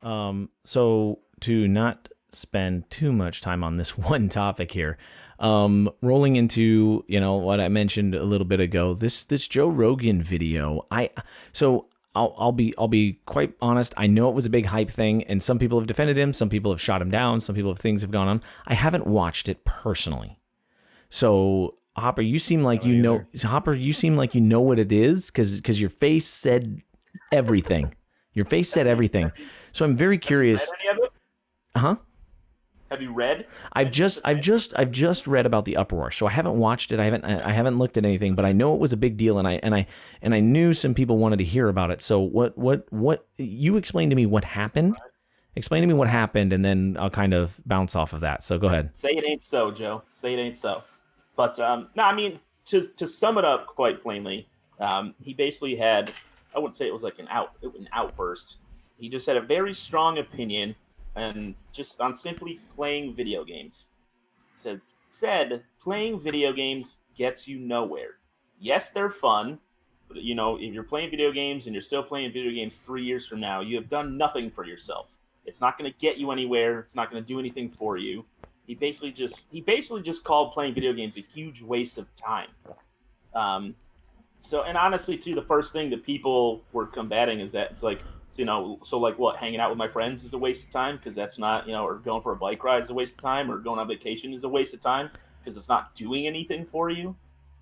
So to not spend too much time on this one topic here, rolling into what I mentioned a little bit ago, this Joe Rogan video. I'll be quite honest. I know it was a big hype thing, and some people have defended him, some people have shot him down, some people have things have gone on. I haven't watched it personally, so. Hopper, you seem like you know. Hopper, you seem like you know what it is because your face said everything. Your face said everything. So I'm very curious. Read any of it? Huh? Have you read? I've just read about the uproar. So I haven't watched it. I haven't looked at anything, but I know it was a big deal, and I knew some people wanted to hear about it. So what you explain to me what happened? Explain to me what happened, and then I'll kind of bounce off of that. So go ahead. Say it ain't so, Joe. Say it ain't so. But no, I mean to sum it up quite plainly, he basically had, I wouldn't say it was like an outburst. He just had a very strong opinion and just on simply playing video games. Said playing video games gets you nowhere. Yes, they're fun, but if you're playing video games and you're still playing video games 3 years from now, you have done nothing for yourself. It's not going to get you anywhere. It's not going to do anything for you. He basically just called playing video games a huge waste of time. Um, and honestly, too, the first thing that people were combating is that it's like, so like what, hanging out with my friends is a waste of time because that's not, or going for a bike ride is a waste of time, or going on vacation is a waste of time because it's not doing anything for you.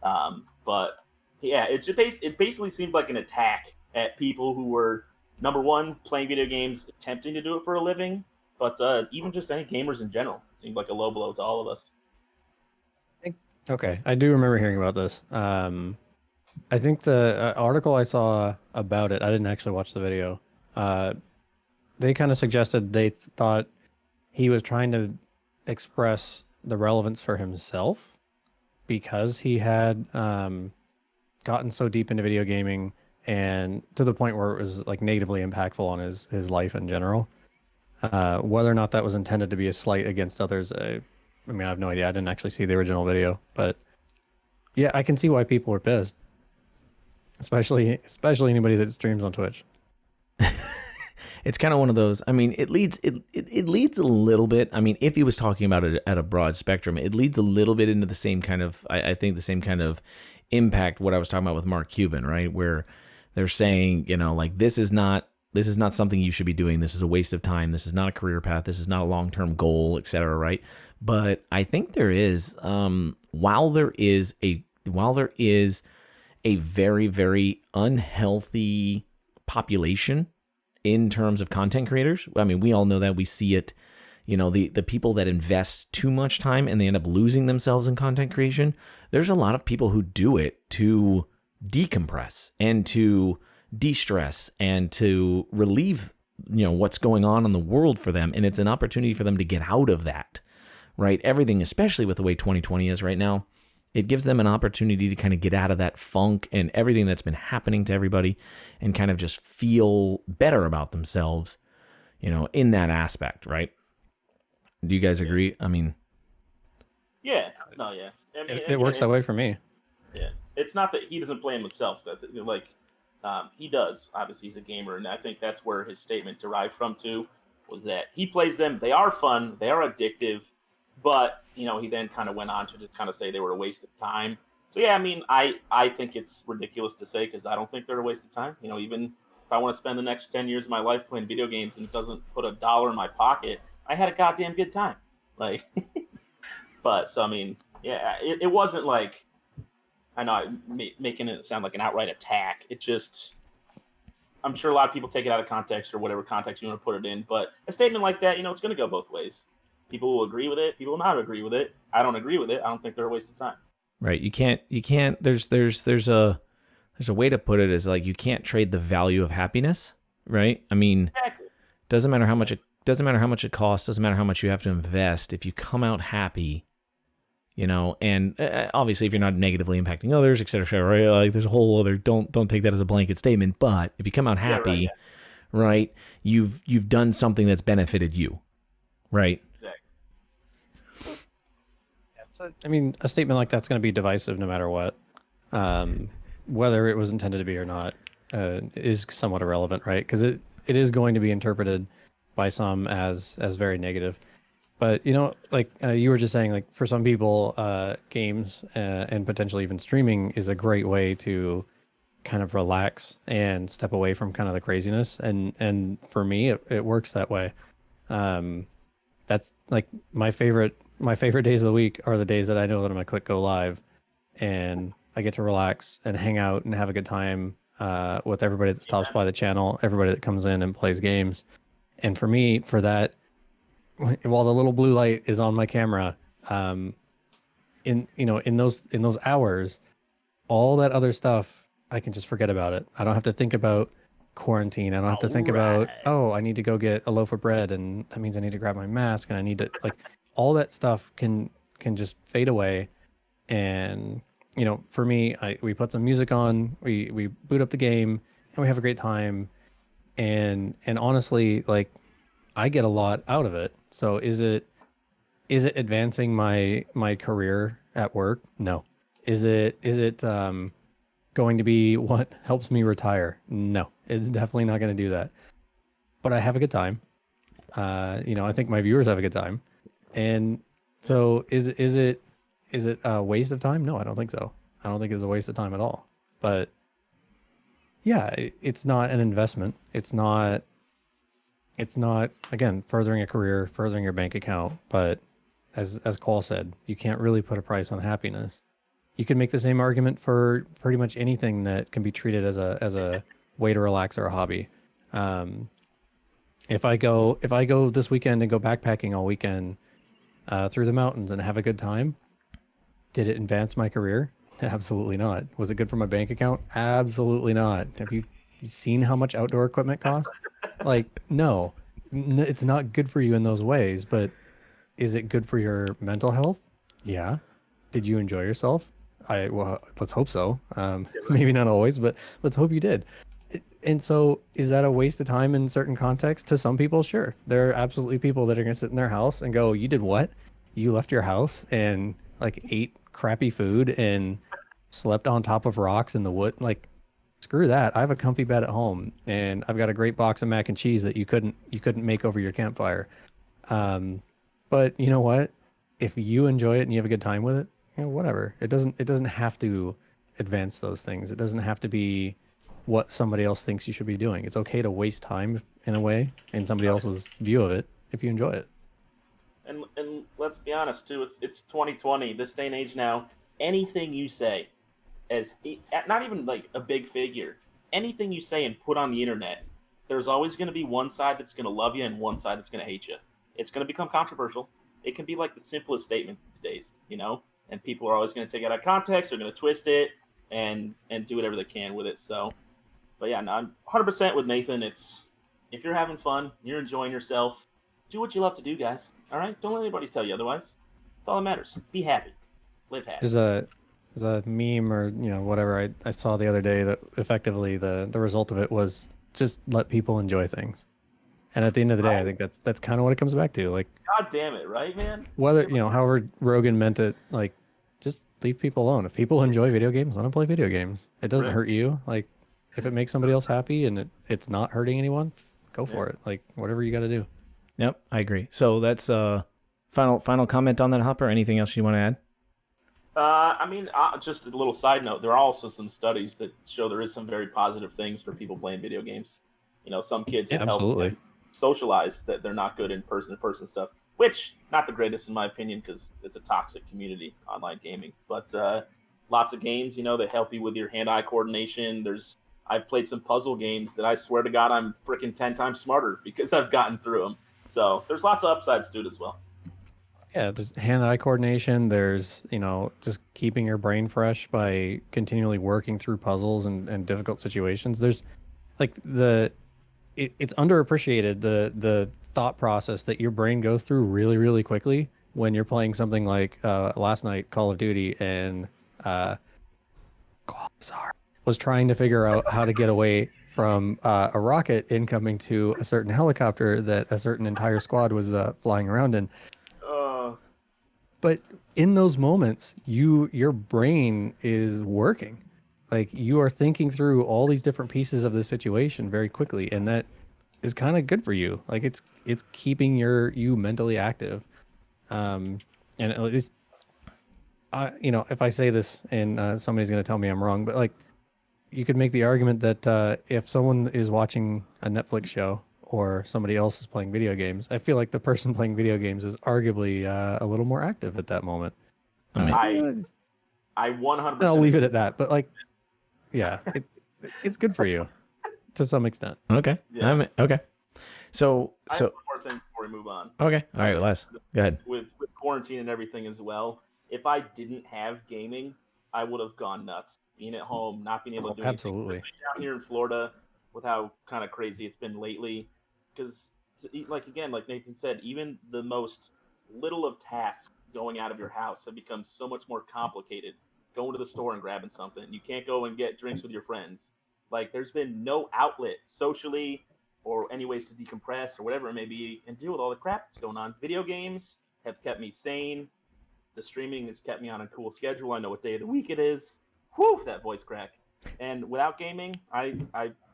But yeah, it basically seemed like an attack at people who were, number one, playing video games, attempting to do it for a living, but even just any gamers in general. It seemed like a low blow to all of us. I think, okay, I do remember hearing about this. I think the article I saw about it, I didn't actually watch the video. Uh, they kind of suggested they thought he was trying to express the relevance for himself because he had gotten so deep into video gaming and to the point where it was like negatively impactful on his life in general. Whether or not that was intended to be a slight against others, I mean, I have no idea. I didn't actually see the original video, but yeah, I can see why people are pissed, especially anybody that streams on Twitch. It's kind of one of those. I mean, it leads a little bit. I mean, if he was talking about it at a broad spectrum, it leads a little bit into the same kind of. I think the same kind of impact what I was talking about with Mark Cuban, right? Where they're saying, like this is not something you should be doing. This is a waste of time. This is not a career path. This is not a long-term goal, etc. Right? But I think there is, while there is a very, very unhealthy population in terms of content creators. I mean, we all know that. We see it, the people that invest too much time and they end up losing themselves in content creation. There's a lot of people who do it to decompress and to de-stress and to relieve, what's going on in the world for them. And it's an opportunity for them to get out of that, right? Everything, especially with the way 2020 is right now, it gives them an opportunity to kind of get out of that funk and everything that's been happening to everybody and kind of just feel better about themselves, in that aspect, right? Do you guys agree? I mean, Yeah, no, yeah. I mean, It works that way for me. Yeah, it's not that he doesn't play him himself. That he does. Obviously, he's a gamer, and I think that's where his statement derived from too, was that he plays them. They are fun. They are addictive, but he then kind of went on to just kind of say they were a waste of time. So yeah, I mean, I think it's ridiculous to say because I don't think they're a waste of time. Even if I want to spend the next 10 years of my life playing video games and it doesn't put a dollar in my pocket, I had a goddamn good time. Like, but so I mean, yeah, it wasn't like. I know I'm making it sound like an outright attack. It just, I'm sure a lot of people take it out of context or whatever context you want to put it in. But a statement like that, it's going to go both ways. People will agree with it. People will not agree with it. I don't agree with it. I don't think they're a waste of time. right. You can't, there's a way to put it is like, you can't trade the value of happiness, right? I mean, Exactly. doesn't matter how much it costs, doesn't matter how much you have to invest. If you come out happy, and obviously if you're not negatively impacting others, et cetera, right? Like there's a whole other, don't take that as a blanket statement, but if you come out happy, Yeah, right, you've done something that's benefited you, right? exactly. I mean, a statement like that's going to be divisive no matter what. Whether it was intended to be or not is somewhat irrelevant, right? Because it is going to be interpreted by some as very negative. But like you were just saying, like for some people, games and potentially even streaming is a great way to kind of relax and step away from kind of the craziness. And for me, it works that way. Um, that's like my favorite days of the week are the days that I know that I'm gonna click go live, and I get to relax and hang out and have a good time with everybody that stops by the channel, everybody that comes in and plays games. And for me, for that, while the little blue light is on my camera, um, in those hours, all that other stuff, I can just forget about it. I don't have to think about quarantine. I don't have to think about, Alright. oh, I need to go get a loaf of bread, and that means I need to grab my mask, and I need to like all that stuff can just fade away. And for me, we put some music on, we boot up the game, and we have a great time. And honestly, like I get a lot out of it. So is it advancing my career at work? No. Is it going to be what helps me retire? No. It's definitely not going to do that. But I have a good time. I think my viewers have a good time. And Yeah. so is it a waste of time? No, I don't think so. I don't think it's a waste of time at all. But yeah, it's not an investment. It's not again furthering a career, furthering your bank account, but as Cole said, you can't really put a price on happiness. You can make the same argument for pretty much anything that can be treated as a way to relax or a hobby. Um, if I go this weekend and go backpacking all weekend through the mountains and have a good time, did it advance my career? Absolutely not. Was it good for my bank account? Absolutely not. Have you seen how much outdoor equipment costs? Like, no, it's not good for you in those ways, but is it good for your mental health? Yeah. Did you enjoy yourself? Well, let's hope so. Yeah, right. Maybe not always, but let's hope you did. And so, is that a waste of time in certain contexts? To some people, sure. There are absolutely people that are going to sit in their house and go, "You did what? You left your house and like ate crappy food and slept on top of rocks in the wood? Like, screw that. I have a comfy bed at home and I've got a great box of mac and cheese that you couldn't make over your campfire." Um, but you know what? If you enjoy it and you have a good time with it, whatever. It doesn't have to advance those things. It doesn't have to be what somebody else thinks you should be doing. It's okay to waste time in a way in somebody Oh, else's view of it if you enjoy it. and let's be honest too. It's 2020. This day and age now. Anything you say, as not even like a big figure, anything you say and put on the internet, there's always going to be one side that's going to love you and one side that's going to hate you. It's going to become controversial. It can be like the simplest statement these days, and people are always going to take it out of context. They're going to twist it and do whatever they can with it. So, but yeah, no, I'm 100% with Nathan. It's if you're having fun, you're enjoying yourself, do what you love to do, guys. All right, don't let anybody tell you otherwise. That's all that matters. Be happy, live happy. There's a there's a meme or whatever I saw the other day that effectively the result of it was just let people enjoy things. And at the end of the day, I Right? think that's kind of what it comes back to. Like God damn it, right, man? whether however Rogan meant it, like just leave people alone. If people enjoy video games, let them play video games. It doesn't Really? hurt you. Like if it makes somebody else happy and it's not hurting anyone, go Yeah. for it. Like whatever you got to do. Yep, I agree. So that's final comment on that, Hopper. Anything else you want to add? I mean, just a little side note. There are also some studies that show there is some very positive things for people playing video games. Some kids Yeah, it helped absolutely. them socialize that they're not good in person-to-person stuff, which not the greatest in my opinion because it's a toxic community, online gaming. But lots of games, that help you with your hand-eye coordination. I've played some puzzle games that I swear to God I'm freaking 10 times smarter because I've gotten through them. So there's lots of upsides to it as well. Yeah, there's hand-eye coordination. There's, just keeping your brain fresh by continually working through puzzles and difficult situations. There's like it's underappreciated the thought process that your brain goes through really really quickly when you're playing something like last night Call of Duty and uh, Qualizar was trying to figure out how to get away from a rocket incoming to a certain helicopter that a certain entire squad was flying around in. Uh, But in those moments, your brain is working. Like you are thinking through all these different pieces of the situation very quickly, and is kind of good for you. Like it's keeping you mentally active. And at least if I say this and somebody's gonna tell me I'm wrong, but like you could make the argument that if someone is watching a Netflix show or somebody else is playing video games, I feel like the person playing video games is arguably a little more active at that moment. I mean, I 100%. I'll leave it at that. But like, yeah, it's good for you to some extent. okay. Yeah. Okay. So I have one more thing before we move on. okay. All right, Les. Go ahead. With quarantine and everything as well, if I didn't have gaming, I would have gone nuts. Being at home, not being able to do anything. Absolutely. Especially down here in Florida, with how kind of crazy it's been lately. Because, like Nathan said, even the most little of tasks going out of your house have become so much more complicated. Going to the store and grabbing something. You can't go and get drinks with your friends. Like, there's been no outlet socially or any ways to decompress or whatever it may be and deal with all the crap that's going on. Video games have kept me sane. The streaming has kept me on a cool schedule. I know what day of the week it is. Whew, that voice crack. And without gaming, I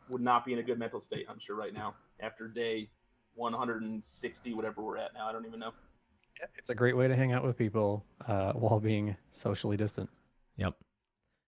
would not be in a good mental state, I'm sure, right now, after day 160, whatever we're at now. I don't even know. Yeah, it's a great way to hang out with people while being socially distant. Yep.